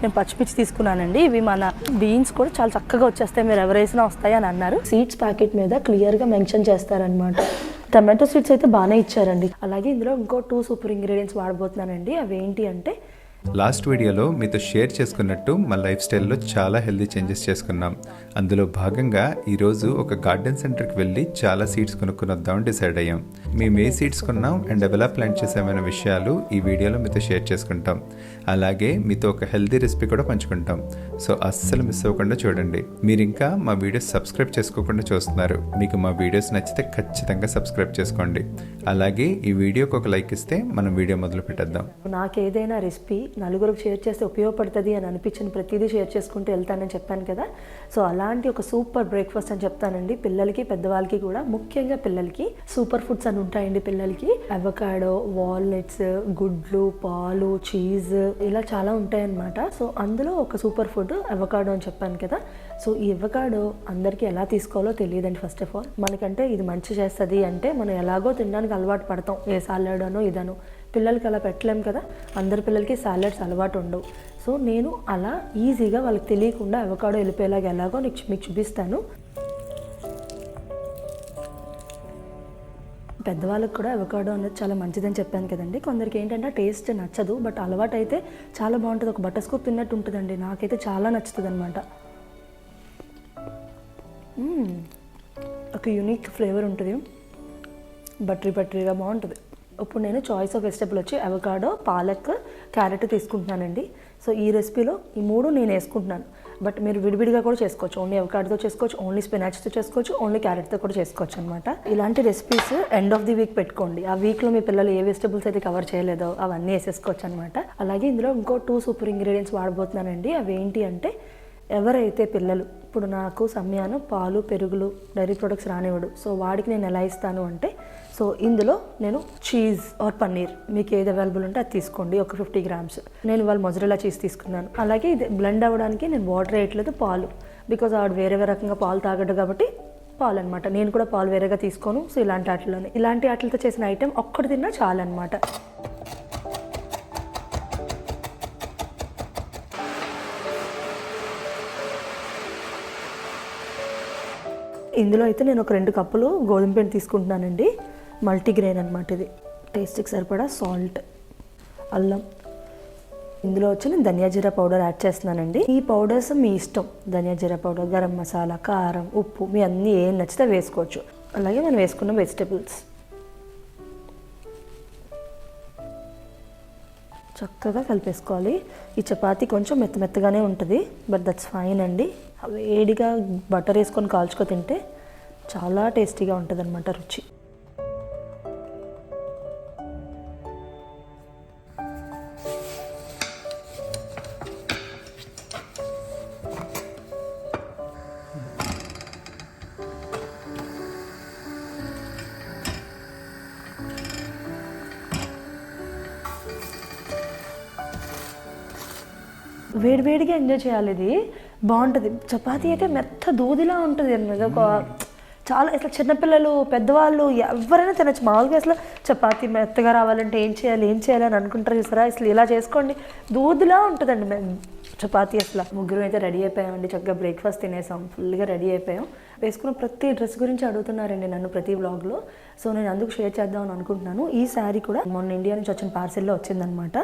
నేను పచ్చిమిర్చి తీసుకున్నానండి. ఇవి మన బీన్స్ కూడా చాలా చక్కగా వచ్చేస్తాయి, మీరు ఎవరు వేసినా వస్తాయి అని అన్నారు. సీడ్స్ ప్యాకెట్ మీద క్లియర్గా మెన్షన్ చేస్తారనమాట. టమాటో సీడ్స్ అయితే బాగానే ఇచ్చారండి. అలాగే ఇందులో ఇంకో 2 సూపర్ ఇంగ్రీడియంట్స్ వాడబోతున్నానండి. అవి ఏంటి అంటే, లాస్ట్ వీడియోలో మీతో షేర్ చేసుకున్నట్టు మా లైఫ్ స్టైల్లో చాలా హెల్దీ చేంజెస్ చేసుకున్నాం. అందులో భాగంగా ఈరోజు ఒక గార్డెన్ సెంటర్కి వెళ్ళి చాలా సీడ్స్ కొనుక్కుని వద్దామని డిసైడ్ అయ్యాం. మేము ఏ సీడ్స్ కొన్నాం అండ్ ఎలా ప్లాంట్ చేసామనే విషయాలు ఈ వీడియోలో మీతో షేర్ చేసుకుంటాం. అలాగే మీతో ఒక హెల్దీ రెసిపీ కూడా పంచుకుంటాం. సో అస్సలు మిస్ అవ్వకుండా చూడండి. మీరు ఇంకా మా వీడియోస్ సబ్స్క్రైబ్ చేసుకోకుండా చూస్తున్నారు. మీకు మా వీడియోస్ నచ్చితే ఖచ్చితంగా సబ్స్క్రైబ్ చేసుకోండి. అలాగే ఈ వీడియోకి ఒక లైక్ ఇస్తే మనం వీడియో మొదలు పెట్టేద్దాం. నాకు ఏదైనా రెసిపీ నలుగురికి షేర్ చేస్తే ఉపయోగపడుతుంది అని అనిపించిన ప్రతిదీ షేర్ చేసుకుంటూ వెళ్తానని చెప్పాను కదా. సో అలాంటి ఒక సూపర్ బ్రేక్ఫాస్ట్ అని చెప్తానండి. పిల్లలకి పెద్దవాళ్ళకి కూడా, ముఖ్యంగా పిల్లలకి సూపర్ ఫుడ్స్ అని ఉంటాయండి. పిల్లలకి అవకాడో, వాల్నట్స్, గుడ్లు, పాలు, చీజ్ ఇలా చాలా ఉంటాయన్నమాట. సో అందులో ఒక సూపర్ ఫుడ్ అవకాడో అని చెప్పాను కదా. సో ఈ అవకాడో అందరికీ ఎలా తీసుకోవాలో తెలియదండి. ఫస్ట్ ఆఫ్ ఆల్ మనకంటే ఇది మంచి చేస్తుంది అంటే మనం ఎలాగో తినడానికి అలవాటు పడతాం, ఏ సాలడ్ అనో ఇదనో. పిల్లలకి అలా పెట్టలేం కదా, అందరి పిల్లలకి సాలడ్స్ అలవాటు ఉండవు. సో నేను అలా ఈజీగా వాళ్ళకి తెలియకుండా అవకాడో వెళ్ళిపోయేలాగా ఎలాగో మీకు చూపిస్తాను. పెద్దవాళ్ళకి కూడా అవకాడో అనేది చాలా మంచిదని చెప్పాను కదండి. కొందరికి ఏంటంటే టేస్ట్ నచ్చదు, బట్ అలవాటు అయితే చాలా బాగుంటుంది. ఒక బటర్ స్కోప్ తిన్నట్టు ఉంటుందండి. నాకైతే చాలా నచ్చుతుంది అనమాట. ఒక యూనిక్ ఫ్లేవర్ ఉంటుంది, బటరీగా బాగుంటుంది. ఇప్పుడు నేను చాయిస్ ఆఫ్ వెజిటబుల్ వచ్చి అవకాడో, పాలక్, క్యారెట్ తీసుకుంటున్నానండి. సో ఈ రెసిపీలో ఈ 3 నేను వేసుకుంటున్నాను. బట్ మీరు విడివిడిగా కూడా చేసుకోవచ్చు. ఓన్లీ అవకాడోతో చేసుకోవచ్చు, ఓన్లీ స్పినాచ్తో చేసుకోవచ్చు, ఓన్లీ క్యారెట్తో కూడా చేసుకోవచ్చు అనమాట. ఇలాంటి recipes end of the week పెట్టుకోండి. ఆ వీక్లో మీ పిల్లలు ఏ వెజిటబుల్స్ అయితే కవర్ చేయలేదో అవన్నీ వేసేసుకోవచ్చు అనమాట. అలాగే ఇందులో ఇంకో 2 సూపర్ ఇంగ్రీడియంట్స్ వాడబోతున్నానండి. అవి ఏంటి అంటే, ఎవరైతే పిల్లలు ఇప్పుడు నాకు సమయాను పాలు, పెరుగులు, డైరీ ప్రొడక్ట్స్ రానివ్వడు. సో వాడికి నేను ఎలా ఇస్తాను అంటే, సో ఇందులో నేను చీజ్ ఆర్ పన్నీర్ మీకు ఏది అవైలబుల్ ఉంటే అది తీసుకోండి. ఒక 50 grams. నేను ఇవాళ మొజరెల్లా చీజ్ తీసుకున్నాను. అలాగే ఇది బ్లెండ్ అవ్వడానికి నేను వాటర్ వేయట్లేదు, పాలు. బికాజ్ ఆవిడ వేరే రకంగా పాలు తాగడు కాబట్టి పాలు అనమాట. నేను కూడా పాలు వేరేగా తీసుకోను. సో ఇలాంటి వాటితో చేసిన ఐటెం ఒక్కటి తిన్నా చాలన్నమాట. ఇందులో అయితే నేను ఒక 2 కప్పులు గోధుమ పిండి తీసుకుంటున్నానండి. మల్టీగ్రెయిన్ అనమాట ఇది. టేస్ట్కి సరిపడా సాల్ట్, అల్లం. ఇందులో వచ్చి నేను ధనియా జీరా పౌడర్ యాడ్ చేస్తున్నానండి. ఈ పౌడర్స్ మీ ఇష్టం. ధనియా జీరా పౌడర్, గరం మసాలా, కారం, ఉప్పు మీ అన్నీ ఏం నచ్చితే వేసుకోవచ్చు. అలాగే మనం వేసుకున్న వెజిటబుల్స్ చక్కగా కలిపేసుకోవాలి. ఈ చపాతీ కొంచెం మెత్తగానే ఉంటుంది, బట్ దట్స్ ఫైన్ అండి. వేడిగా బటర్ వేసుకొని కాల్చుకో తింటే చాలా టేస్టీగా ఉంటుంది అన్నమాట రుచి. వేడివేడిగా ఎంజాయ్ చేయాలి. ఇది బాగుంటుంది. చపాతీ అయితే మెత్త దూదిలా ఉంటుంది అన్నది. ఒక చాలా ఇట్లా చిన్నపిల్లలు, పెద్దవాళ్ళు ఎవరైనా తినచ్చు. మామూలుగా అసలు చపాతీ మెత్తగా రావాలంటే ఏం చేయాలి అని అనుకుంటారు చూసారా. అసలు ఇలా చేసుకోండి, దూదిలా ఉంటుందండి చపాతీ. అసలు ముగ్గురు అయితే రెడీ అయిపోయామండి. చక్కగా బ్రేక్ఫాస్ట్ తినేసాం, ఫుల్గా రెడీ అయిపోయాం. వేసుకున్న ప్రతి డ్రెస్ గురించి అడుగుతున్నారండి నన్ను ప్రతి వ్లాగ్లో. సో నేను అందుకు షేర్ చేద్దామని అనుకుంటున్నాను. ఈ శారీ కూడా మొన్న ఇండియా నుంచి వచ్చిన పార్సెల్లో వచ్చిందనమాట.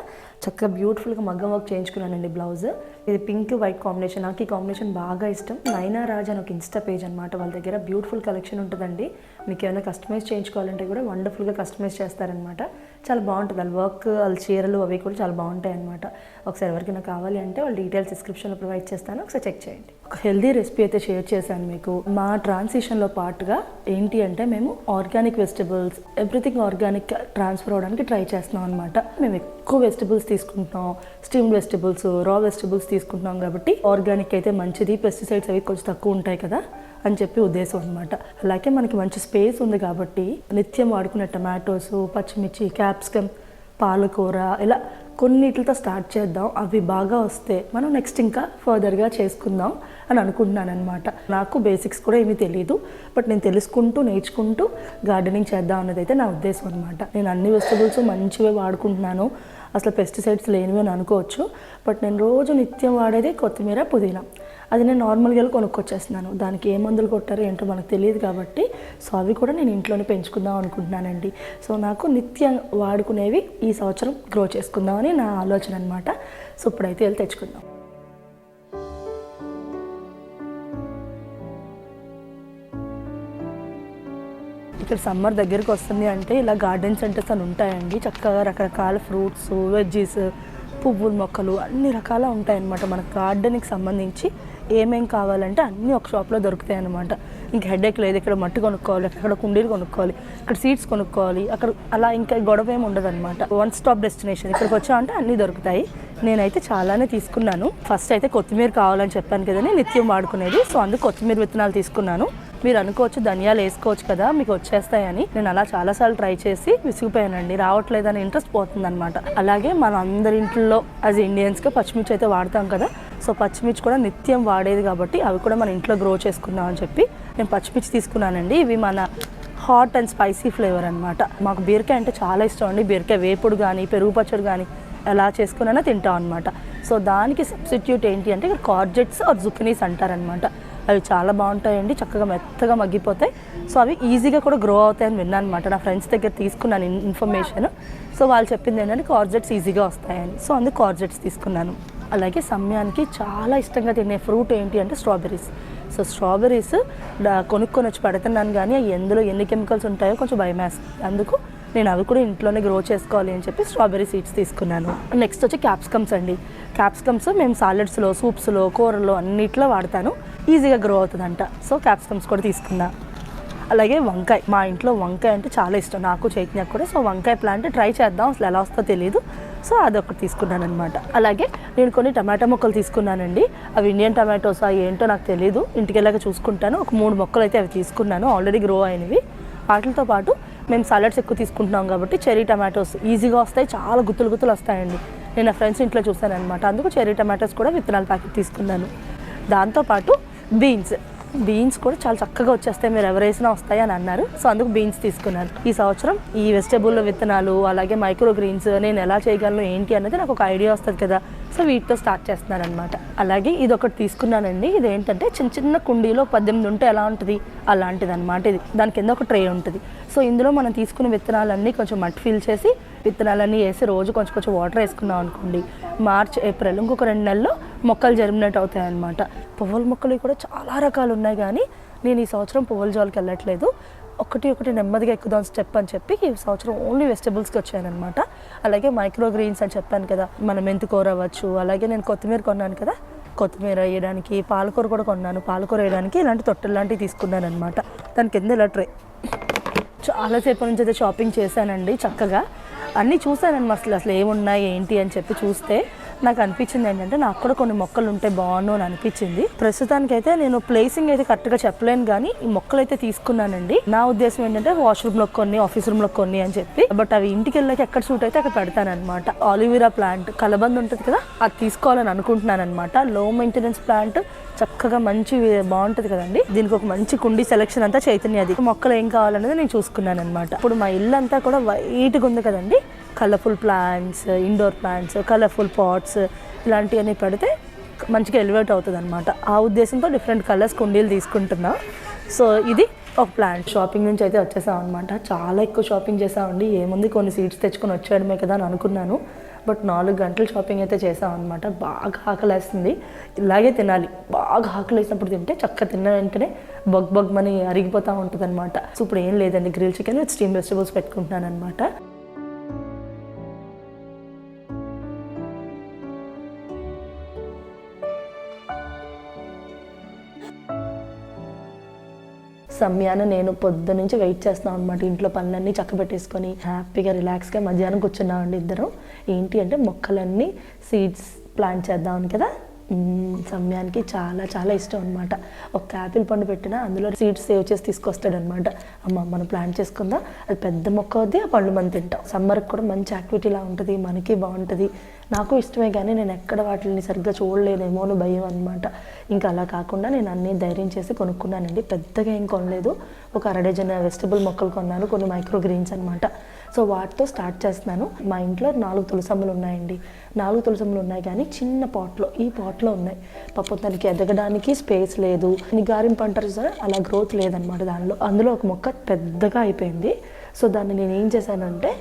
చక్కగా బ్యూటిఫుల్గా మగ్గం వర్క్ చేయించుకున్నానండి బ్లౌజ్. ఇది పింక్ వైట్ కాంబినేషన్. నాకు ఈ కాంబినేషన్ బాగా ఇష్టం. నైనా రాజ్ అని ఒక ఇన్స్టా పేజ్ అనమాట. వాళ్ళ దగ్గర బ్యూటిఫుల్ కలెక్షన్ ఉంటుందండి. మీకు ఏమైనా కస్టమైజ్ చేయించుకోవాలంటే కూడా వండర్ఫుల్గా కస్టమైజ్ చేస్తారనమాట. చాలా బాగుంటుంది. వాళ్ళ వర్క్, వాళ్ళ చీరలు అవి కూడా చాలా బాగుంటాయి అనమాట. ఒకసారి ఎవరికైనా కావాలి అంటే వాళ్ళ డీటెయిల్స్ డిస్క్రిప్షన్లో ప్రొవైడ్ చేస్తాను, ఒకసారి చెక్ చేయండి. ఒక హెల్దీ రెసిపీ అయితే షేర్ చేశాను మీకు. మా ట్రాన్సిషన్లో పార్ట్గా ఏంటి అంటే, మేము organic vegetables, everything organic transfer అవడానికి ట్రై చేస్తున్నాం అనమాట. మేము ఎక్కువ వెజిటబుల్స్ తీసుకుంటున్నాం, స్టీమ్డ్ వెజిటబుల్స్, రా వెజిటబుల్స్ తీసుకుంటున్నాం కాబట్టి ఆర్గానిక్ అయితే మంచిది. పెస్టిసైడ్స్ అవి కొంచెం తక్కువ ఉంటాయి కదా అని చెప్పి ఉద్దేశం అనమాట. అలాగే మనకి మంచి స్పేస్ ఉంది కాబట్టి నిత్యం వాడుకునే టమాటోస్, పచ్చిమిర్చి, క్యాప్సికమ్, పాలకూర ఇలా కొన్నిటితో స్టార్ట్ చేద్దాం. అవి బాగా వస్తే మనం నెక్స్ట్ ఇంకా ఫర్దర్గా చేసుకుందాం అని అనుకుంటున్నాను అనమాట. నాకు బేసిక్స్ కూడా ఏమీ తెలియదు, బట్ నేను తెలుసుకుంటూ నేర్చుకుంటూ గార్డెనింగ్ చేద్దాం అన్నది అయితే నా ఉద్దేశం అనమాట. నేను అన్ని వెజిటబుల్స్ మంచిగా వాడుకుంటున్నాను. అసలు పెస్టిసైడ్స్ లేనివి అని అనుకోవచ్చు. బట్ నేను రోజు నిత్యం వాడేది కొత్తిమీర, పుదీనా. అది నేను నార్మల్గా కొనుక్కొచ్చేస్తున్నాను. దానికి ఏ మందులు కొట్టారో ఏంటో మనకు తెలియదు కాబట్టి సో అవి కూడా నేను ఇంట్లోనే పెంచుకుందాం అనుకుంటున్నానండి. సో నాకు నిత్యం వాడుకునేవి ఈ సంవత్సరం గ్రో చేసుకుందామని నా ఆలోచన అనమాట. సో ఇప్పుడైతే వెళ్ళి తెచ్చుకుందాం. ఇక్కడ సమ్మర్ దగ్గరికి వస్తుంది అంటే ఇలా గార్డెన్ సెంటర్స్ అని ఉంటాయండి. చక్కగా రకరకాల ఫ్రూట్స్, వెజ్జీస్, పువ్వుల మొక్కలు అన్ని రకాల ఉంటాయన్నమాట. మన గార్డెన్కి సంబంధించి ఏమేం కావాలంటే అన్నీ ఒక షాప్లో దొరుకుతాయి అన్నమాట. ఇంకా హెడేక్ లేదు. ఇక్కడ మట్టి కొనుక్కోవాలి, అక్కడ కుండీలు కొనుక్కోవాలి, ఇక్కడ సీడ్స్ కొనుక్కోవాలి, అక్కడ అలా ఇంకా గొడవ ఏమి ఉండదు అనమాట. One stop destination. ఇక్కడికి వచ్చామంటే అన్నీ దొరుకుతాయి. నేనైతే చాలానే తీసుకున్నాను. ఫస్ట్ అయితే కొత్తిమీర కావాలని చెప్పాను కదండి, నిత్యం వాడుకునేది. సో అందుకు కొత్తిమీర విత్తనాలు తీసుకున్నాను. మీరు అనుకోవచ్చు ధనియాలు వేసుకోవచ్చు కదా మీకు వచ్చేస్తాయని. నేను అలా చాలాసార్లు ట్రై చేసి విసిగిపోయానండి. రావట్లేదని ఇంట్రెస్ట్ పోతుంది అనమాట. అలాగే మన అందరి ఇంట్లో యాజ్ ఇండియన్స్గా పచ్చిమిర్చి అయితే వాడతాం కదా. సో పచ్చిమిర్చి కూడా నిత్యం వాడేది కాబట్టి అవి కూడా మన ఇంట్లో గ్రో చేసుకుందాం అని చెప్పి నేను పచ్చిమిర్చి తీసుకున్నానండి. ఇవి మన హాట్ అండ్ స్పైసీ ఫ్లేవర్ అనమాట. మాకు బీరకాయ అంటే చాలా ఇష్టం అండి. బీరకాయ వేపుడు కానీ, పెరుగు పచ్చడి కానీ ఎలా చేసుకున్నా తింటాం అనమాట. సో దానికి సబ్స్టిట్యూట్ ఏంటి అంటే ఇక్కడ కార్జెట్స్ ఆర్ జుకినీస్ అంటారనమాట. అవి చాలా బాగుంటాయండి, చక్కగా మెత్తగా మగ్గిపోతాయి. సో అవి ఈజీగా కూడా గ్రో అవుతాయని విన్నాను అనమాట. నా ఫ్రెండ్స్ దగ్గర తీసుకున్నాను ఇన్ఫర్మేషన్. సో వాళ్ళు చెప్పింది ఏంటంటే కార్జెట్స్ ఈజీగా వస్తాయని. సో అందుకు కార్జెట్స్ తీసుకున్నాను. అలాగే సమయానికి చాలా ఇష్టంగా తినే ఫ్రూట్ ఏంటి అంటే స్ట్రాబెర్రీస్. సో స్ట్రాబెర్రీస్ కొనుక్కొని వచ్చి పెడుతున్నాను కానీ ఎందులో ఎన్ని కెమికల్స్ ఉంటాయో కొంచెం భయం వేస్తుంది. అందుకు నేను అవి కూడా ఇంట్లోనే గ్రో చేసుకోవాలి అని చెప్పి స్ట్రాబెర్రీ సీడ్స్ తీసుకున్నాను. నెక్స్ట్ వచ్చి క్యాప్సికమ్స్ అండి. క్యాప్సికమ్స్ మేము సాలెడ్స్లో, సూప్స్లో, కూరల్లో అన్నిట్లో వాడతాను. ఈజీగా గ్రో అవుతుందంట. సో క్యాప్సికమ్స్ కూడా తీసుకున్నా. అలాగే వంకాయ. మా ఇంట్లో వంకాయ అంటే చాలా ఇష్టం నాకు, చైతన్యకు కూడా. సో వంకాయ ప్లాంట్ ట్రై చేద్దాం, అసలు ఎలా వస్తుందో తెలియదు. సో అదొకటి తీసుకున్నాను అనమాట. అలాగే నేను కొన్ని టమాటా మొక్కలు తీసుకున్నానండి. అవి ఇండియన్ టమాటోసా ఏంటో నాకు తెలియదు, ఇంటికి వెళ్ళాక చూసుకుంటాను. ఒక 3 మొక్కలు అయితే అవి తీసుకున్నాను, ఆల్రెడీ గ్రో అయినవి. వాటితో పాటు మేము సాలడ్స్ ఎక్కువ తీసుకుంటున్నాం కాబట్టి చెర్రీ టమాటోస్ ఈజీగా వస్తాయి, చాలా గుత్తులు గుత్తులు వస్తాయండి. నేను నా ఫ్రెండ్స్ ఇంట్లో చూసాను అనమాట. అందుకు చెర్రీ టమాటోస్ కూడా విత్తనాల ప్యాకెట్ తీసుకున్నాను. దాంతోపాటు బీన్స్ కూడా చాలా చక్కగా వచ్చేస్తాయి, మీరు ఎవరు వేసినా వస్తాయి అని అన్నారు. సో అందుకు బీన్స్ తీసుకున్నాను. ఈ సంవత్సరం ఈ వెజిటబుల్ విత్తనాలు అలాగే మైక్రో గ్రీన్స్ నేను ఎలా చేయగలను ఏంటి అన్నది నాకు ఒక ఐడియా వస్తుంది కదా. సో వీటితో స్టార్ట్ చేస్తున్నాను అనమాట. అలాగే ఇది ఒకటి తీసుకున్నానండి. ఇది ఏంటంటే చిన్న చిన్న కుండీలో 18 ఉంటే ఎలా ఉంటుంది అలాంటిది అనమాట. ఇది దాని కింద ఒక ట్రే ఉంటుంది. సో ఇందులో మనం తీసుకున్న విత్తనాలన్నీ కొంచెం మట్టి ఫిల్ చేసి విత్తనాలన్నీ వేసి రోజు కొంచెం కొంచెం వాటర్ వేసుకున్నాం అనుకోండి, మార్చ్, ఏప్రిల్ ఇంకొక 2 నెలల్లో మొక్కలు జర్మినేట్ అవుతాయి అన్నమాట. పువ్వుల మొక్కలు కూడా చాలా రకాలు ఉన్నాయి కానీ నేను ఈ సంవత్సరం పువ్వుల జోలికి వెళ్ళట్లేదు. ఒకటి నెమ్మదిగా ఎక్కుదాం స్టెప్ అని చెప్పి ఈ సంవత్సరం ఓన్లీ వెజిటబుల్స్కి వచ్చానమాట. అలాగే మైక్రో గ్రీన్స్ అని చెప్పాను కదా, మన మెంతికూర అవ్వచ్చు. అలాగే నేను కొత్తిమీర కొన్నాను కదా, కొత్తిమీర వేయడానికి, పాలకూర కూడా కొన్నాను, పాలకూర వేయడానికి ఇలాంటి తొట్టెలు లాంటివి తీసుకున్నాను అనమాట. దాని కింద ఇలా ట్రే. చాలాసేపు నుంచి అయితే షాపింగ్ చేశానండి. చక్కగా అన్నీ చూశాను అసలు ఏమున్నాయి ఏంటి అని చెప్పి చూస్తే నాకు అనిపించింది ఏంటంటే నాకు కూడా కొన్ని మొక్కలు ఉంటే బాగుండు అని అనిపించింది. ప్రస్తుతానికైతే నేను ప్లేసింగ్ అయితే కరెక్ట్గా చెప్పలేను కానీ ఈ మొక్కలు అయితే తీసుకున్నానండి. నా ఉద్దేశం ఏంటంటే వాష్రూమ్లో కొన్ని, ఆఫీస్ రూమ్లో కొన్ని అని చెప్పి. బట్ అవి ఇంటికి వెళ్ళాక ఎక్కడ సూట్ అయితే అక్కడ పెడతాను అనమాట. ఆలివీరా ప్లాంట్ కలబంద ఉంటుంది కదా, అది తీసుకోవాలని అనుకుంటున్నాను అనమాట. లో మెయింటెనెన్స్ ప్లాంట్, చక్కగా మంచి బాగుంటుంది కదండి. దీనికి ఒక మంచి కుండీ సెలెక్షన్ అంతా చైతన్యది. మొక్కలు ఏం కావాలనేది నేను చూసుకున్నాను అనమాట. ఇప్పుడు మా ఇల్లు అంతా కూడా వైట్గా ఉంది కదండి. Colourful plants, indoor plants, colourful pots ఇలాంటివన్నీ పెడితే మంచిగా ఎలివేట్ అవుతుంది అనమాట. ఆ ఉద్దేశంతో డిఫరెంట్ కలర్స్ కుండీలు తీసుకుంటున్నా. సో ఇది ఒక ప్లాంట్. షాపింగ్ నుంచి అయితే వచ్చేసాం అనమాట. చాలా ఎక్కువ షాపింగ్ చేసామండి. ఏముంది కొన్ని సీడ్స్ తెచ్చుకొని వచ్చేయడమే కదా అని అనుకున్నాను. బట్ 4 గంటలు షాపింగ్ అయితే చేసాం అనమాట. బాగా ఆకలేస్తుంది, ఇలాగే తినాలి. బాగా ఆకలి వేసినప్పుడు తింటే చక్కగా తిన్న వెంటనే బగ్ మని అరిగిపోతూ ఉంటుంది అనమాట. సో ఇప్పుడు ఏం లేదండి, grill chicken with steam vegetables పెట్టుకుంటున్నాను అనమాట. సమయాన్ని నేను పొద్దు నుంచి వెయిట్ చేస్తున్నాను అనమాట. ఇంట్లో పనులన్నీ చక్కబెట్టేసుకొని హ్యాపీగా రిలాక్స్గా మధ్యాహ్నం కూర్చున్నామండి ఇద్దరం. ఏంటి అంటే మొక్కలన్నీ సీడ్స్ ప్లాంట్ చేద్దామని కదా. సమయానికి చాలా చాలా ఇష్టం అనమాట. ఒక యాపిల్ పండు పెట్టినా అందులో సీడ్స్ సేవ్ చేసి తీసుకొస్తాడనమాట. అమ్మ మనం ప్లాంట్ చేసుకుందాం, అది పెద్ద మొక్క అవుద్ది, ఆ పండు మనం తింటాం. సమ్మర్కి కూడా మంచి యాక్టివిటీలా ఉంటుంది, మనకి బాగుంటుంది. నాకు ఇష్టమే కానీ నేను ఎక్కడ వాటిని సరిగ్గా చూడలేనేమో అని భయం అనమాట. ఇంకా అలా కాకుండా నేను అన్నీ ధైర్యం చేసి కొనుక్కున్నానండి. పెద్దగా ఏం కొనలేదు, ఒక 1/2 డజన్ వెజిటబుల్ మొక్కలు కొన్నాను, కొన్ని మైక్రో గ్రీన్స్ అనమాట. సో వాటితో స్టార్ట్ చేస్తున్నాను. మా ఇంట్లో 4 తులసమ్మలు ఉన్నాయండి. 4 తులసమ్మలు ఉన్నాయి కానీ చిన్న పాట్లో, ఈ పాట్లో ఉన్నాయి. పాపం దానికి ఎదగడానికి స్పేస్ లేదు. నిగారింపు అంటారు సార్, అలా గ్రోత్ లేదనమాట దానిలో. అందులో ఒక మొక్క పెద్దగా అయిపోయింది. సో దాన్ని నేను ఏం చేశానంటే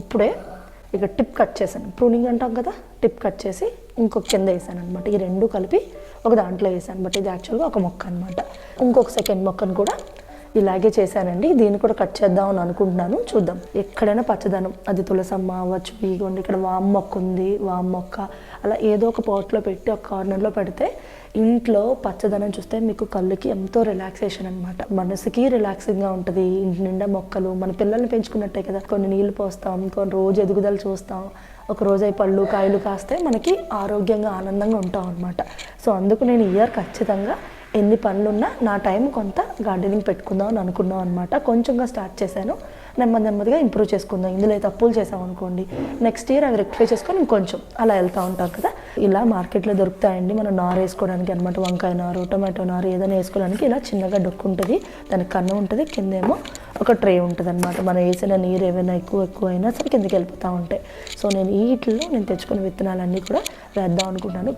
ఇప్పుడే ఇక టిప్ కట్ చేశాను. ప్రూనింగ్ అంటాం కదా, టిప్ కట్ చేసి ఇంకొక కింద వేసాను అనమాట. ఈ రెండు కలిపి ఒక దాంట్లో వేసాను. బట్ ఇది యాక్చువల్గా ఒక మొక్క అనమాట. ఇంకొక సెకండ్ మొక్కను కూడా ఇలాగే చేశానండి. దీన్ని కూడా కట్ చేద్దాం అని అనుకుంటున్నాను. చూద్దాం. ఎక్కడైనా పచ్చదనం, అది తులసమ్మ అవ్వచ్చు, ఇగోండి ఇక్కడ వామ్ మొక్క ఉంది, వామ్ మొక్క, అలా ఏదో ఒక పాట్లో పెట్టి ఒక కార్నర్లో పెడితే ఇంట్లో పచ్చదనం చూస్తే మీకు కళ్ళకి ఎంతో రిలాక్సేషన్ అనమాట. మనసుకి రిలాక్సింగ్గా ఉంటుంది. ఇంటి నిండా మొక్కలు, మన పిల్లల్ని పెంచుకున్నట్టే కదా, కొన్ని నీళ్ళు పోస్తాం, కొన్ని రోజు ఎదుగుదల చూస్తాం, ఒక రోజు అవి పళ్ళు కాయలు కాస్తే మనకి ఆరోగ్యంగా ఆనందంగా ఉంటాం అనమాట. సో అందుకు నేను ఇయర్ ఖచ్చితంగా ఎన్ని పనులున్నా నా టైం కొంత గార్డెనింగ్ పెట్టుకుందాం అని అనుకున్నాం అనమాట. కొంచెంగా స్టార్ట్ చేశాను, నెమ్మదిగా ఇంప్రూవ్ చేసుకుందాం. ఇందులో తప్పులు చేసాం అనుకోండి, నెక్స్ట్ ఇయర్ అవి రెక్టిఫై చేసుకొని ఇంకొంచెం అలా వెళ్తూ ఉంటాం కదా. ఇలా మార్కెట్లో దొరుకుతాయండి మన నారు వేసుకోవడానికి అనమాట. వంకాయ నారు, టొమాటో నారు ఏదైనా వేసుకోవడానికి ఇలా చిన్నగా డొక్కు ఉంటుంది, దానికి కన్ను ఉంటుంది, కిందేమో ఒక ట్రే ఉంటుంది అనమాట. మనం వేసిన నీరు ఏమైనా ఎక్కువ అయినా సరే కిందకి వెళ్ళిపోతూ ఉంటాయి. సో నేను వీటిల్లో నేను తెచ్చుకున్న విత్తనాలన్నీ కూడా వేద్దాం అనుకుంటున్నాను.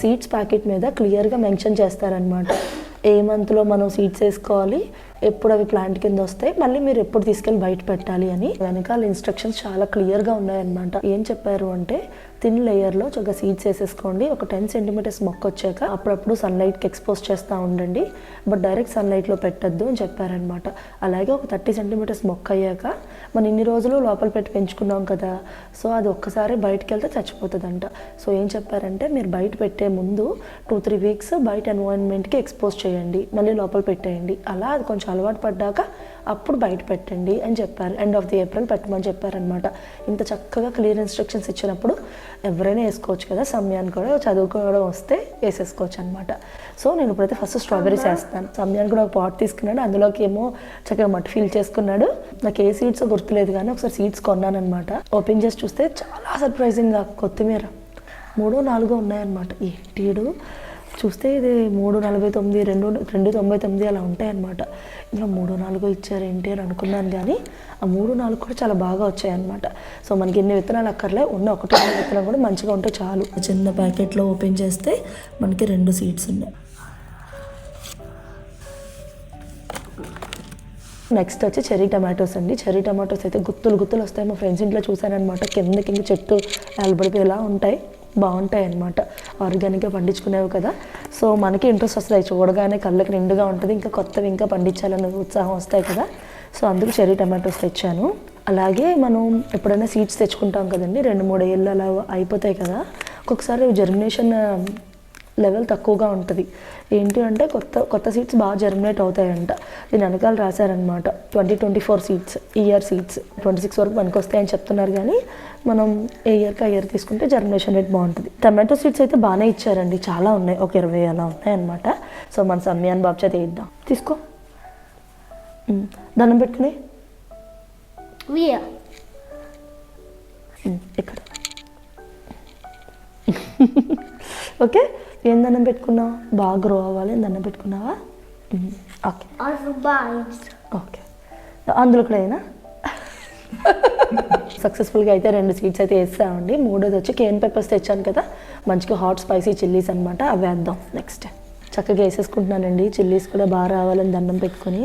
సీడ్స్ ప్యాకెట్ మీద క్లియర్గా మెన్షన్ చేస్తారనమాట. ఏ మంత్లో మనం సీడ్స్ వేసుకోవాలి, ఎప్పుడు అవి ప్లాంట్ కింద వస్తాయి, మళ్ళీ మీరు ఎప్పుడు తీసుకెళ్ళి బయట పెట్టాలి అని వెనకాల ఇన్స్ట్రక్షన్స్ చాలా క్లియర్గా ఉన్నాయన్నమాట. ఏం చెప్పారు అంటే థిన్ లేయర్లో చక్కగా సీడ్స్ వేసేసుకోండి. ఒక 10 సెంటీమీటర్స్ మొక్క వచ్చాక అప్పుడప్పుడు సన్లైట్కి ఎక్స్పోజ్ చేస్తూ ఉండండి, బట్ డైరెక్ట్ సన్లైట్లో పెట్టద్దు అని చెప్పారనమాట. అలాగే ఒక 30 సెంటీమీటర్స్ మొక్క అయ్యాక మనం ఇన్ని రోజులు లోపల పెట్టి పెంచుకున్నాం కదా, సో అది ఒక్కసారి బయటకు వెళ్తే చచ్చిపోతుందంట. సో ఏం చెప్పారంటే మీరు బయట పెట్టే ముందు 2-3 వీక్స్ బయట ఎన్వైరన్మెంట్కి ఎక్స్పోజ్ చేయండి, మళ్ళీ లోపల పెట్టేయండి. అలా అది కొంచెం అలవాటు పడ్డాక అప్పుడు బయట పెట్టండి అని చెప్పారు. ఎండ్ ఆఫ్ ది ఏప్రిల్ పెట్టమని చెప్పారనమాట. ఇంత చక్కగా క్లియర్ ఇన్స్ట్రక్షన్స్ ఇచ్చినప్పుడు ఎవరైనా వేసుకోవచ్చు కదా, సమయాన్ని కూడా చదువుకోవడం వస్తే వేసేసుకోవచ్చు అనమాట. సో నేను ఇప్పుడైతే ఫస్ట్ స్ట్రాబెరీస్ వేస్తాను. సమయాన్ని కూడా ఒక పాట్ తీసుకున్నాడు, అందులోకి ఏమో చక్కగా మట్టి ఫిల్ చేసుకున్నాడు. నాకు ఏ సీడ్స్ గుర్తులేదు కానీ ఒకసారి సీడ్స్ కొన్నాను అనమాట. ఓపెన్ చేసి చూస్తే చాలా సర్ప్రైజింగ్గా కొత్తిమీర 3-4 ఉన్నాయన్నమాట. ఏంటిడు చూస్తే ఇది 349, 299 అలా ఉంటాయన్నమాట. ఇందులో 3-4 ఇచ్చారు ఏంటి అని అనుకున్నాను కానీ ఆ 3-4 కూడా చాలా బాగా వచ్చాయన్నమాట. సో మనకి ఎన్ని విత్తనాలు అక్కర్లే, ఉన్న 1-2 విత్తనాలు కూడా మంచిగా ఉంటే చాలు. చిన్న ప్యాకెట్లో ఓపెన్ చేస్తే మనకి 2 సీడ్స్ ఉన్నాయి. నెక్స్ట్ వచ్చి చెర్రీ టమాటోస్ అండి. చెర్రీ టమాటోస్ అయితే గుత్తులు వస్తాయి. మా ఫ్రెండ్స్ ఇంట్లో చూసానమాట, కింద చెట్టు ఏలబడిపోయేలా ఉంటాయి, బాగుంటాయి అన్నమాట. ఆర్గానిక్గా పండించుకునేవి కదా, సో మనకి ఇంట్రెస్ట్ వస్తుంది చూడగానే, కళ్ళకి నిండుగా ఉంటుంది, ఇంకా కొత్తవి ఇంకా పండించాలన్న ఉత్సాహం వస్తాయి కదా. సో అందుకు చెర్రీ టమాటోస్ తెచ్చాను. అలాగే మనం ఎప్పుడైనా సీడ్స్ తెచ్చుకుంటాం కదండి, 2-3 ఏళ్ళు అలా అయిపోతాయి కదా, ఒక్కొక్కసారి జర్మినేషన్ లెవెల్ తక్కువగా ఉంటుంది. ఏంటి అంటే కొత్త సీడ్స్ బాగా జర్మినేట్ అవుతాయంట. దీని వెనకాల రాశారనమాట 2024 సీడ్స్, ఇయర్ సీడ్స్ 26 వరకు పనికి వస్తాయని చెప్తున్నారు. కానీ మనం ఏ ఇయర్కి ఆ ఇయర్ తీసుకుంటే జర్మినేషన్ రేట్ బాగుంటుంది. టమాటో సీడ్స్ అయితే బాగానే ఇచ్చారండి, చాలా ఉన్నాయి, ఒక 20 అలా ఉన్నాయన్నమాట. సో మన సమ్యాన్ బాబు చేత వేద్దాం. తీసుకో, దండం పెట్టుకుని ఇక్కడ. ఓకే, ఏం దండం పెట్టుకున్నావు? బాగా గ్రో అవ్వాలి అని దండం పెట్టుకున్నావా? ఓకే ఓకే, అందులో కూడా అయినా సక్సెస్ఫుల్గా అయితే 2 సీడ్స్ అయితే వేస్తామండి. 3వది వచ్చి కేన్ పెప్పర్స్ తెచ్చాను కదా, మంచిగా హాట్ స్పైసీ చిల్లీస్ అనమాట, అవి వేద్దాం. నెక్స్ట్ చక్కగా వేసేసుకుంటున్నానండి. చిల్లీస్ కూడా బాగా రావాలని దండం పెట్టుకొని.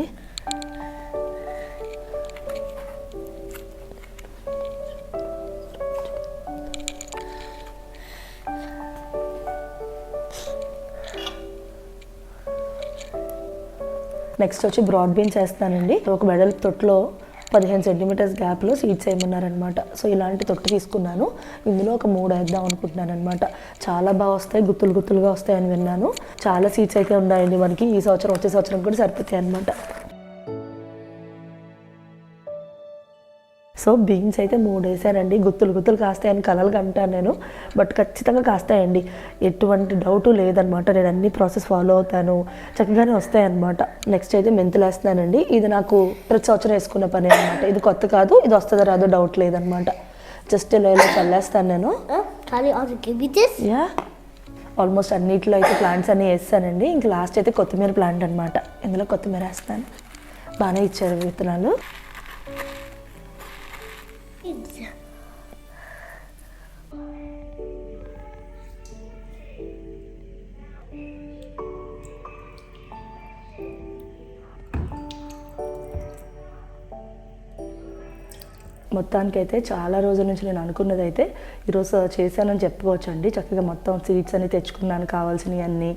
నెక్స్ట్ వచ్చి బ్రాడ్ బీన్స్ వేస్తానండి. ఒక వెడల్పు తొట్టులో 15 సెంటీమీటర్స్ గ్యాప్లో సీడ్స్ వేయమన్నారనమాట. సో ఇలాంటి తొట్టు తీసుకున్నాను. ఇందులో ఒక 3 వేద్దాం అనుకుంటున్నాను అనమాట. చాలా బాగా వస్తాయి, గుత్తులుగా వస్తాయని విన్నాను. చాలా సీడ్స్ అయితే ఉన్నాయండి మనకి, ఈ సంవత్సరం వచ్చే సంవత్సరం కూడా సరిపోతాయి అనమాట. సో బీన్స్ అయితే 3 వేసానండి. గుత్తులు గుత్తులు కాస్తాయని కలలు కంటాను నేను, బట్ ఖచ్చితంగా కాస్తాయండి, ఎటువంటి డౌటు లేదనమాట. నేను అన్ని ప్రాసెస్ ఫాలో అవుతాను, చక్కగానే వస్తాయన్నమాట. నెక్స్ట్ అయితే మెంతులు వేస్తున్నానండి. ఇది నాకు ప్రతి సంవత్సరం వేసుకున్న పని అనమాట. ఇది కొత్త కాదు, ఇది వస్తుందో రాదో డౌట్ లేదనమాట. జస్ట్ ఇలా చల్లేస్తాను నేను. యా, ఆల్మోస్ట్ అన్నిట్లో అయితే ప్లాంట్స్ అన్నీ వేస్తానండి. ఇంకా లాస్ట్ అయితే కొత్తిమీర ప్లాంట్ అనమాట. ఇందులో కొత్తిమీర వేస్తాను. బాగానే ఇచ్చారు విత్తనాలు. మొత్తానికైతే చాలా రోజుల నుంచి నేను అనుకున్నది అయితే ఈరోజు చేశానని చెప్పుకోవచ్చు అండి. చక్కగా మొత్తం సీడ్స్ అన్ని తెచ్చుకున్నాను, కావాల్సినవి అన్నీ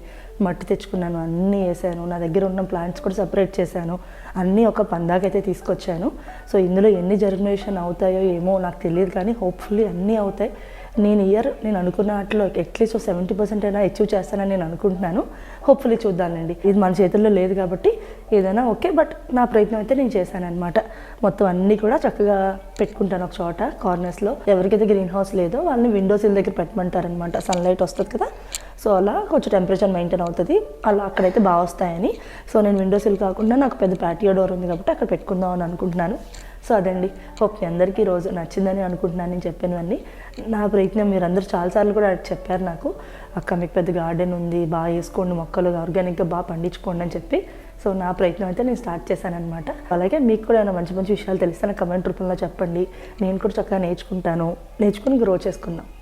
మట్టి తెచ్చుకున్నాను, అన్నీ వేసాను. నా దగ్గర ఉన్న ప్లాంట్స్ కూడా సపరేట్ చేశాను, అన్నీ ఒక పందాకైతే తీసుకొచ్చాను. సో ఇందులో ఎన్ని జర్మినేషన్ అవుతాయో ఏమో నాకు తెలియదు, కానీ హోప్ఫుల్లీ అన్నీ అవుతాయి. నేను అనుకున్న వాటిలో అట్లీస్ట్ 70% అయినా అచీవ్ చేస్తానని నేను అనుకుంటున్నాను. హోప్ఫుల్లీ చూద్దానండి. ఇది మన చేతుల్లో లేదు కాబట్టి ఏదైనా ఓకే, బట్ నా ప్రయత్నం అయితే నేను చేశాను అనమాట. మొత్తం అన్నీ కూడా చక్కగా పెట్టుకుంటాను ఒక చోట కార్నర్స్లో. ఎవరికైతే గ్రీన్ హౌస్ లేదో వాళ్ళని విండోసిల్ దగ్గర పెట్టమంటారనమాట. సన్లైట్ వస్తుంది కదా, సో అలా కొంచెం టెంపరేచర్ మెయింటైన్ అవుతుంది, అలా అక్కడైతే బాగా వస్తాయని. సో నేను విండోసిల్ కాకుండా నాకు పెద్ద ప్యాటియో డోర్ ఉంది కాబట్టి అక్కడ పెట్టుకుందాం అని అనుకుంటున్నాను. సో అదండి, హోప్ మీ అందరికీ రోజు నచ్చిందని అనుకుంటున్నాను నేను చెప్పినవన్నీ. నా ప్రయత్నం మీరందరూ చాలాసార్లు కూడా చెప్పారు నాకు, అక్క మీకు పెద్ద గార్డెన్ ఉంది, బాగా వేసుకోండి మొక్కలు, ఆర్గానిక్గా బాగా పండించుకోండి అని చెప్పి. సో నా ప్రయత్నం అయితే నేను స్టార్ట్ చేశాను అనమాట. అలాగే మీకు కూడా ఏమైనా మంచి మంచి విషయాలు తెలిస్తే నాకు కమెంట్ రూపంలో చెప్పండి. నేను కూడా చక్కగా నేర్చుకుని గ్రో చేసుకుందాం.